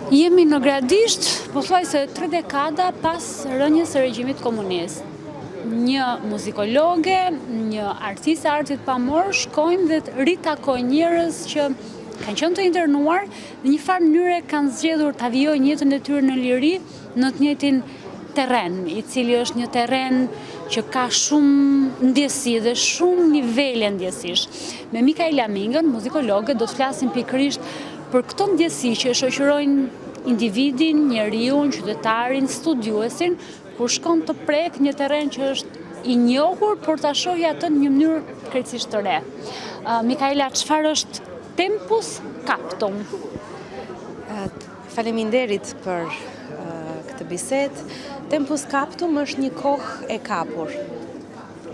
Jemi në Gradisht, pothuajse 3 dekada pas rënjes së regjimit komunist. Një muzikologe, një artiste artit pamor shkojnë dhe ritakojnë njerëz që kanë qenë të internuar dhe një farë mënyre kanë zgjedhur ta vijojnë jetën e tyre në liri në të njëjtin terren, i cili është një terren që ka shumë ndjesi dhe shumë nivele ndjesish. Me Mikaela Mingën, muzikologe, do të flasim pikërisht për këto ndjesi që shoqërojnë individin, njeriun, qytetarin, studiuesin, kur shkon të prek një terren që është i njohur, por ta shohë atë në një mënyrë krejtësisht të re. Mikaela, çfarë është Tempus Captum? Faleminderit për këtë bisedë. Tempus Captum është një kohë e kapur.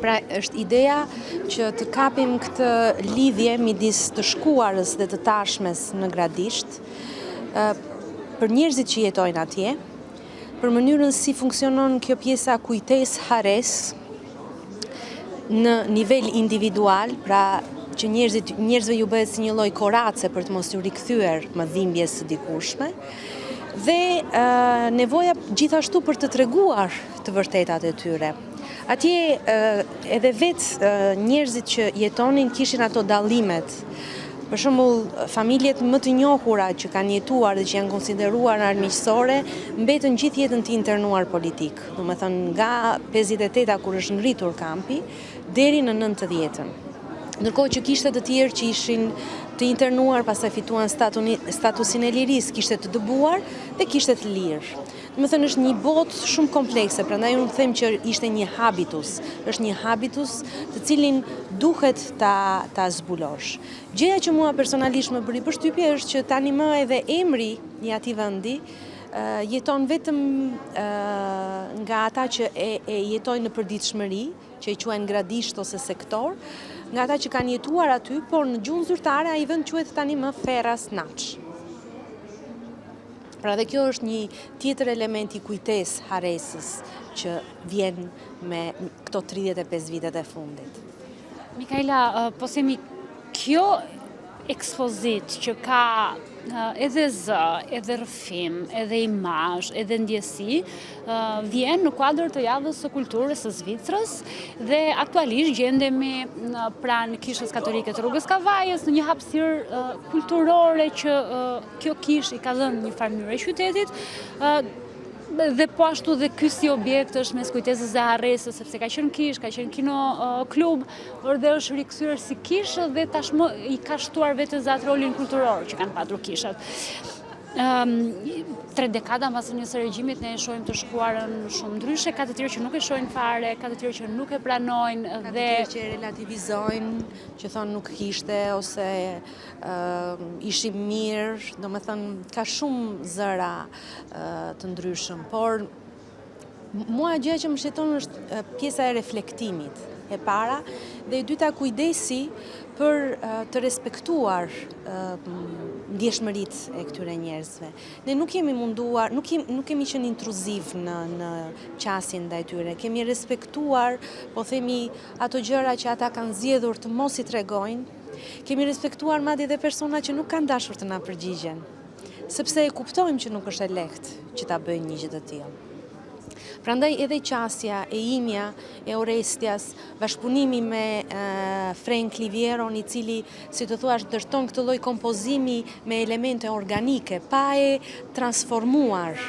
Pra është ideja që të kapim këtë lidhje midis të shkuarës dhe të tashmes në Gradisht, për njerëzit që jetojnë atje, për mënyrën si funksionon kjo pjesa kujtesë-hares në nivel individual, pra që njerëzve ju bëhet si një lloj korace për të mos ju rikthyer më dhimbjes së dikurshme, dhe nevoja gjithashtu për të treguar të vërtetat e tyre. Atje edhe vetë njerëzit që jetonin kishin ato dallimet. Për shembull, familjet më të njohura që kanë jetuar dhe që janë konsideruar armiqësore, mbetën gjithë jetën të internuar politik. Domethënë nga 58-a kur është ngritur kampi deri në 90-ën. Ndërkohë që kishte të tjerë që ishin të internuar, pastaj fituan statusin e lirisë, kishte të dëbuar dhe kishte të lirë. Domethënë është një botë shumë komplekse, prandaj unë them që ishte një habitus. Është një habitus të cilin duhet ta zbulosh. Gjëja që mua personalisht më bëri përshtypje është që tani më edhe emri i atij vendi jeton vetëm nga ata që e jetojnë në përditshmëri, që i quajnë Gradisht ose sektor, nga ata që kanë jetuar aty, por në gjuhën zyrtare ai vend quhet tani më Ferras Naç. Pra dhe kjo është një tjetër element i kujtesë haresës që vjen me këto 35 vitet e fundit. Mikaela, po themi kjo ekspozit që ka edhe zë, edhe rrëfim, edhe imazh, edhe ndjesi, vjen në kuadër të javës së kulturës së Zvicrës dhe aktualisht gjendemi pranë Kishës Katolike të Rrugës Kavajës në një hapësirë kulturore që kjo kishë i ka dhënë një farë mënyrë qytetit. Dhe po ashtu dhe ky si objekt është mes kujtesës dhe harresës, sepse ka qenë kishë, ka qenë kino klub, por dhe është rikthyer si kishë dhe tashmë i ka shtuar vetes atë rolin kulturor që kanë patur kishat. 3 dekada pas rënjes së regjimit ne e shohim të shkuarën shumë ndryshe, ka të tjerë që nuk e shohin fare, ka të tjerë që nuk e pranojnë dhe ka të tjerë që relativizojnë, që thonë nuk kishte ose ishim mirë, domethënë ka shumë zëra të ndryshëm, por mua gjëja që më shqetëson është pjesa e reflektimit e para dhe e dyta kujdesi për të respektuar ndjeshmëritë e këtyre njerëzve. Ne nuk kemi munduar, nuk kemi qenë intruziv në qasjen ndaj tyre. Kemi respektuar, po themi, ato gjëra që ata kanë zgjedhur të mos i tregojnë. Kemi respektuar madje edhe persona që nuk kanë dashur të na përgjigjen, sepse e kuptojmë që nuk është e lehtë që ta bëjnë një gjë të tillë. Prandaj edhe qasja e imja, e Orestias, bashkëpunimi me Frank Livieron, i cili, si të thuash, dërton këtë lloj kompozimi me elemente organike, pa e transformuar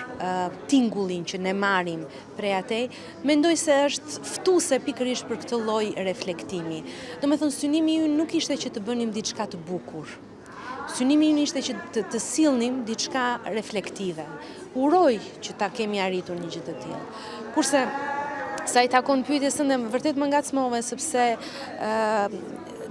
tingullin që ne marrim prej atij, mendoj se është ftuese pikërisht për këtë lloj reflektimi. Domethënë synimi ynë nuk ishte që të bënim diçka të bukur. Synimi ynë ishte që të sillnim diçka reflektive. Uroj që ta kemi arritur një gjë të tillë. Kurse sa i takon pyetjes së vërtet më ngacmove sepse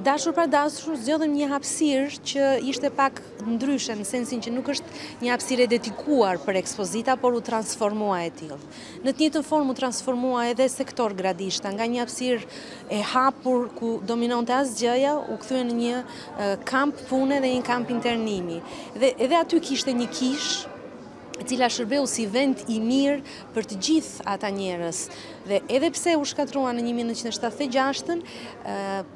dashur pra dashur zgjodhëm një hapësirë që ishte pak ndryshe në sensin që nuk është një hapësirë dedikuar për ekspozita, por u transformua e tillë. Në të njëjtën formë u transformua edhe sektor Gradishta, nga një hapësirë e hapur ku dominonte asgjëja, u kthye në një kamp pune dhe një kamp internimi. Dhe edhe aty kishte një kishë e cila shërbeu si vend i mirë për të gjithë ata njerëz. Dhe edhe pse u shkatrua në 1976-ën,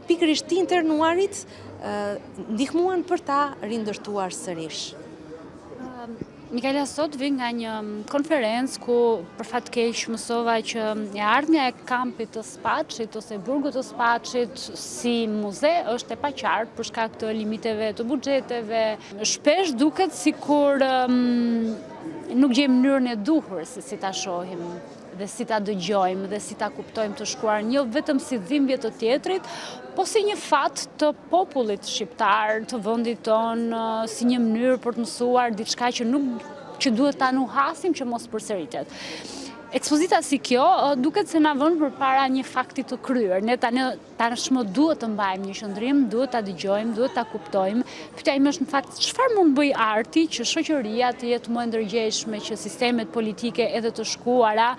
pikërisht të internuarit ndihmuan për ta rindërtuar sërish. Mikaela, sot vi nga një konferencë ku për fat keq mësova që e ardhmja e kampit të Spaçit ose burgut të Spaçit si muze është e paqartë për shkak të limiteve të buxheteve. Shpesh duket sikur nuk gjejmë mënyrën e duhur se si ta shohim dhe si ta dëgjojmë dhe si ta kuptojmë të shkruar, jo vetëm si dhimbje të tjetrit, po si një fat të popullit shqiptar, të vendit tonë, si një mënyrë për të mësuar diçka që duhet ta nuhasim që mos përsëritet. Ekspozita si kjo duket se na vën përpara një fakti të kryer. Ne tashmë duhet të mbajmë një qëndrim, duhet ta dëgjojmë, duhet ta kuptojmë. Pyetja ime është në fakt çfarë mund bëj arti që shoqëria të jetë më e ndërgjegjshme, që sistemet politike edhe të shkuara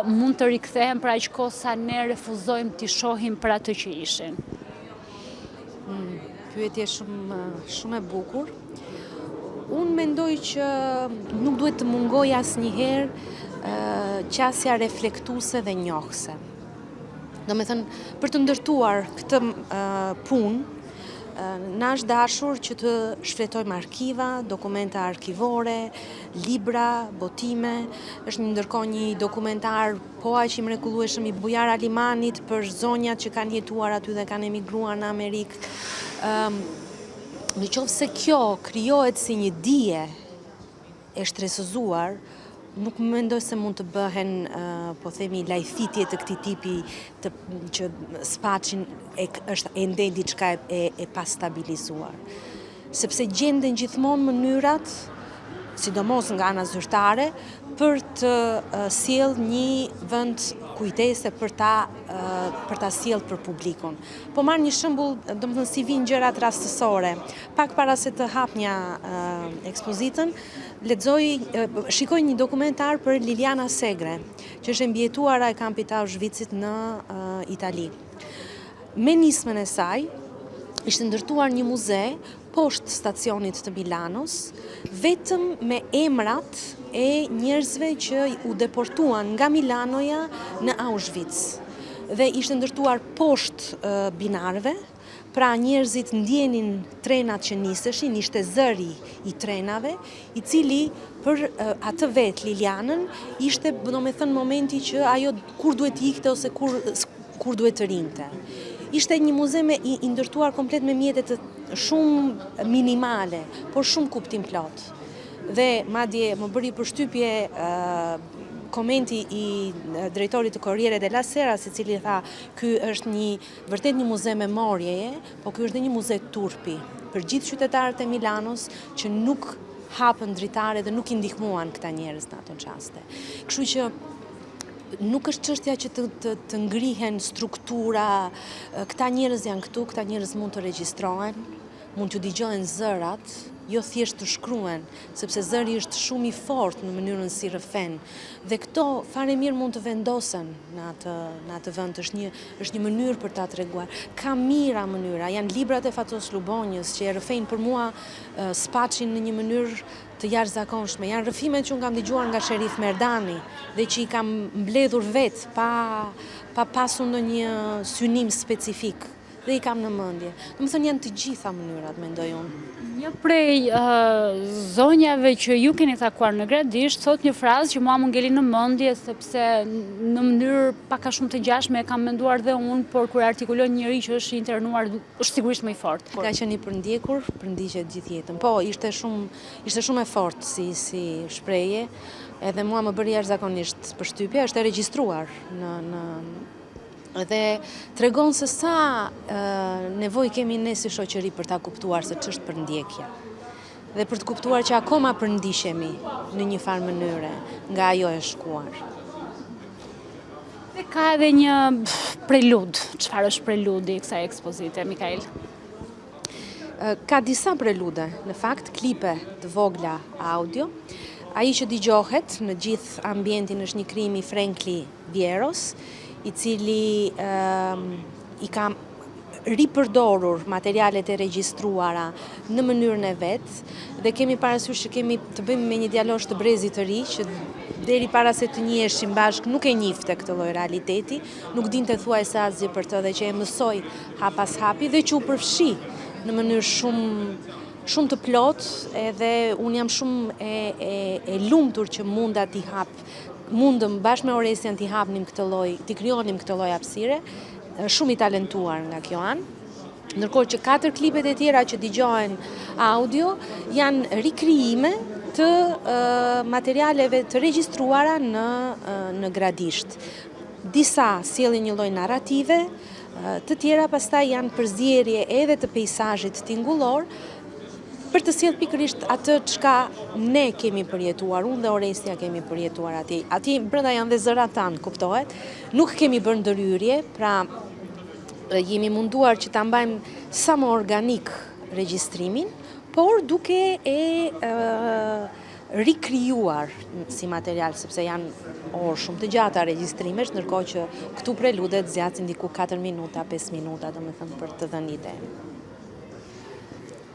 mund të rikthehen për aq kohë sa ne refuzojmë t'i shohim për atë që ishin. Pyetje shumë e bukur. Unë mendoj që nuk duhet të mungoj asnjëherë qasja reflektuese dhe njohëse. Do me thënë, për të ndërtuar këtë punë, na është dashur që të shfletojmë arkiva, dokumenta arkivore, libra, botime. Është ndërkohë një dokumentar po aq i mrekullueshëm i Bujar Alimanit për zonjat që kanë jetuar aty dhe kanë emigruar në Amerikë. Në qoftë se kjo krijohet si një dije e shtresëzuar, nuk mendoj se mund të bëhen, po themi, lajthitje të këtij tipi që Spaçin është ende diçka e pastabilizuar. Sepse gjenden gjithmonë mënyrat, sidomos nga ana zyrtare, për të sjellë një vend kujtese për ta sjellë për publikun. Po marr një shembull, domethënë si vijnë gjërat rastësore. Pak para se të hapnja ekspozitën, shikoj një dokumentar për Liliana Segre, që është mbijetuara e kampit të Auschwitzit në Itali. Me nismën e saj, ishte ndërtuar një muze poshtë stacionit të Milanos, vetëm me emrat e njerëzve që u deportuan nga Milanoja në Auschwitz. Dhe ishte ndërtuar poshtë binarëve, pra njerëzit ndjenin trenat që niseshin, ishte zëri i trenave, i cili për atë vetë Lilianën ishte, domethënë, momenti që ajo kur duhet të ikte ose kur duhet të rinte. Ishte një muze i ndërtuar komplet me mjete shumë minimale, por shumë kuptim plot. Dhe madje më bëri përshtypje komenti i drejtorit të Corriere della Sera, i cili tha, ky është vërtet një muze memorieje, po ky është dhe një muze turpi për gjithë qytetarët e Milanos që nuk hapën dritare dhe nuk i ndihmuan këta njerëz në ato çaste. Kështu që nuk është çështja që të ngrihen struktura, këta njerëz janë këtu, këta njerëz mund të regjistrohen, mund të dëgjohen zërat, jo thjesht të shkruen, sepse zëri është shumë i fortë në mënyrën si rrëfen. Dhe këto fare mirë mund të vendosen në atë vend, është një mënyrë për ta treguar. Ka mira mënyra, janë librat e Fatos Lubonjës që e rrëfejnë për mua Spaçin në një mënyrë të jashtëzakonshme. Janë rrëfimet që unë kam dëgjuar nga Sherif Merdani dhe që i kam mbledhur vetë pa pasur ndonjë synim specifik. Dhe i kam në mendje. Domethënë janë të gjitha mënyrat, mendoj unë. Një prej zonjave që ju keni takuar në Gradisht thot një frazë që mua më ngeli në mendje sepse në mënyrë pak a shumë të ngjashme e kam menduar dhe unë, por kur artikulon njëri që është internuar është sigurisht më i fortë. Ka qenë i përndjekur, përndiqet gjithë jetën. Po, ishte shumë e fortë si shprehje, edhe mua më bëri jashtëzakonisht përshtypje, është e regjistruar dhe tregon se sa nevojë kemi ne si shoqëri për ta kuptuar se ç'është përndjekja. Dhe për të kuptuar që akoma përndishemi në një farë mënyre nga ajo e shkuar. Dhe ka edhe një prelud. Çfarë është preludi i kësaj ekspozite, Mikael? Ka disa prelude, në fakt, klipe të vogla audio. Ai që dëgjohet në gjithë ambientin është një krim i Frenkli Vieros, i cili i ka ripërdorur materialet e regjistruara në mënyrën e vetë dhe kemi parasysh që kemi të bëjmë me një djalosh të brezit të ri që deri para se të njiheshim bashkë nuk e njifte këtë lloj realiteti, nuk dinte thuajse asgjë për të dhe që e mësoi hap pas hapi dhe që u përfshi në mënyrë shumë shumë të plot, edhe unë jam shumë e lumtur që mundëm bashkë me Oresian t'i hapnim këtë lloj, t'i krijonim këtë lloj hapësire, shumë i talentuar nga kjo anë. Ndërkohë që 4 klipet e tjera që dëgjohen audio janë rikrijime të materialeve të regjistruara në gradisht. Disa sjellin një lloj narrative, të tjera pastaj janë përzierje edhe të peizazhit tingëllor për të sjellë pikërisht atë çka ne kemi përjetuar, unë dhe Oresja kemi përjetuar aty. Aty brenda janë dhe zërat tanë, kuptohet. Nuk kemi bërë ndërhyrje, pra jemi munduar që ta mbajmë sa më organik regjistrimin, por duke rikrijuar si material, sepse janë orë shumë të gjata regjistrimesh, ndërkohë që këtu preludet zgjatësin diku 4 minuta, 5 minuta, domethënë për të dhënë ide.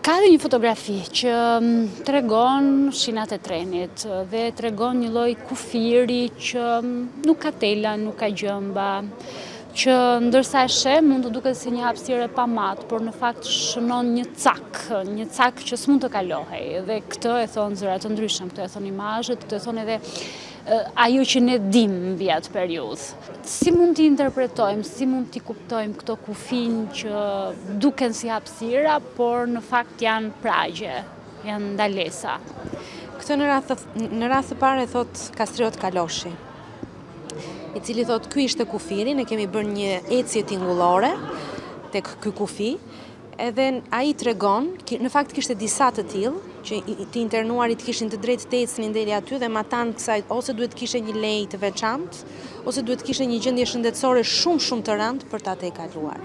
Ka dhe një fotografi që tregon shinat e trenit dhe tregon një lloj kufiri që nuk ka tela, nuk ka gjëmba, që ndërsa e sheh mund të duket si një hapësirë pa mat, por në fakt shënon një cak që s'mund të kalohej. Dhe këtë e thon zëra të ndryshëm, këtë e thon imazhet, këtë e thon edhe ajo që ne dim mbi atë periudhë. Si mund t'i interpretojmë, si mund t'i kuptojmë këto kufin që duken si hapësira, por në fakt janë pragje, janë ndalesa. Këtë në radhë të parë e thot Kastriot Kaloshi, i cili thot ky ishte kufiri, ne kemi bërë një ecje tingëllore tek ky kufi, edhe ai tregon, në fakt kishte disa të tillë, që të internuarit kishin të drejtë të ecnin deri aty dhe matan kësaj ose duhet kishe një lej të veçantë, ose duhet kishe një gjendje shëndetësore shumë të rëndë për ta tejkaluar.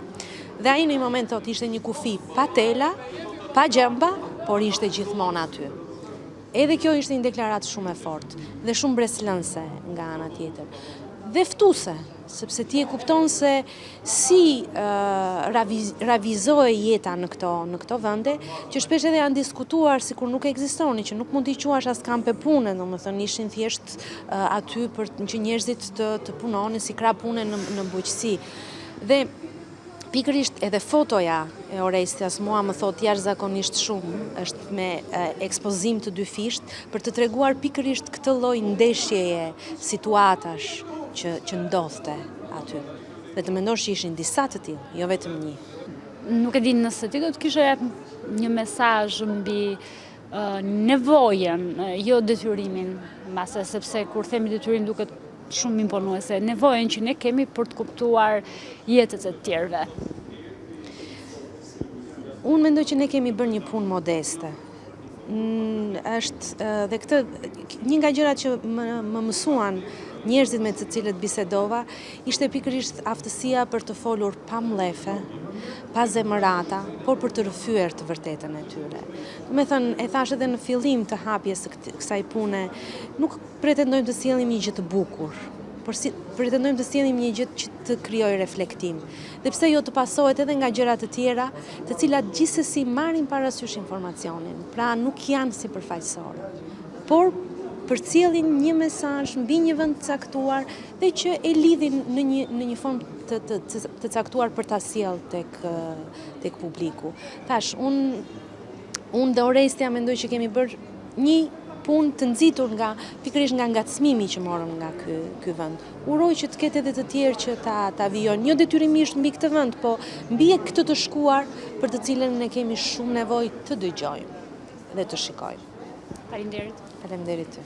Dhe ai në një moment thot ishte një kufi pa tela, pa gjëmba, por ishte gjithmonë aty. Edhe kjo ishte një deklaratë shumë e fortë dhe shumë breslënse nga ana tjetër. Dhe ftuse, sepse ti e kupton se si ravizohej jeta në këto vende, që shpesh edhe janë diskutuar sikur nuk ekzistoni, që nuk mund t'i quash as kampe pune, domethënë ishin thjesht aty për që njerëzit të punonin si krah pune në bujqësi. Dhe pikërisht edhe fotoja e Oresias mua më thot jashtëzakonisht shumë, është me ekspozim të dyfisht, për të treguar pikërisht këtë lloj ndeshjeje, situatash që ndodhte aty. Dhe të mendosh që ishin disa të tillë, jo vetëm një. Nuk e di nëse ti do të kishe një mesazh mbi nevojën, jo detyrimin, mbase sepse kur themi detyrim duket shumë imponuese, nevojën që ne kemi për të kuptuar jetët e të tjerëve. Unë mendoj që ne kemi bërë një punë modeste. Dhe këtë, një nga gjërat që më mësuan njerëzit me të cilët bisedova, ishte pikërisht aftësia për të folur pa mlefe, pa zemërata, por për të rrëfyer të vërtetën e tyre. Me thënë, e thash edhe në fillim të hapjes së kësaj pune, nuk pretendojmë të sjellim një gjë të bukur, por pretendojmë të sjellim një gjë që të krijojë reflektim. Dhe pse jo të pasohet edhe nga gjëra të tjera, të cilat gjithsesi marrin parasysh informacionin, pra nuk janë sipërfaqësore, por përcjellin një mesazh mbi një vend të caktuar dhe që e lidhin në një formë të caktuar për ta sjellë tek publiku. Tash, unë dhe Oresja mendoj që kemi bërë një punë të nxitur pikërisht nga ngacmimi që morëm nga ky vend. Uroj që të ketë edhe të tjerë që ta vijojnë, jo detyrimisht mbi këtë vend, po mbi këtë të shkuar për të cilën ne kemi shumë nevojë të dëgjojmë dhe të shikojmë. Faleminderit. Faleminderit ty.